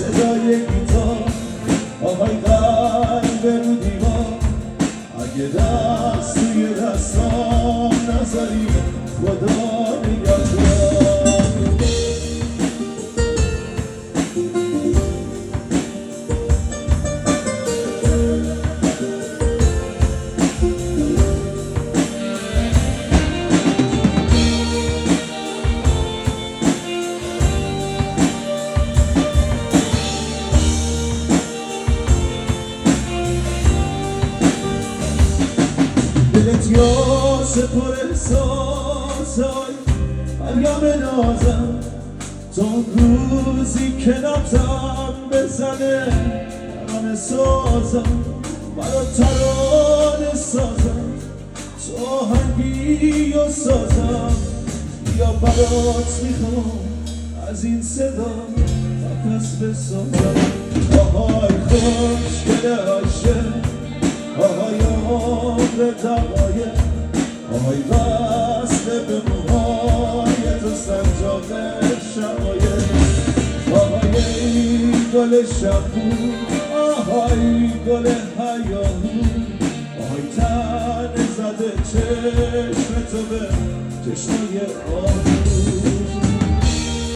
صدای گیتار آهای قلب رو دیوار اگه دست توی دستام نذاری خدا نگهدار دلت یاس پر احساسای مریم نازم تا اون روزی که نتم بزنه ترانه سازم برا ترانه سازم تو آهنگی و سازم یا برات میخوام از این صدا نفس بسازم آهای خوشگل عاشق آهای عمر دقایق آهای وصل به موهای تو سنجاق شقایق آهای گل شبو آهای گل هیاهو آهای تن زده چشم تو به چشمای آهو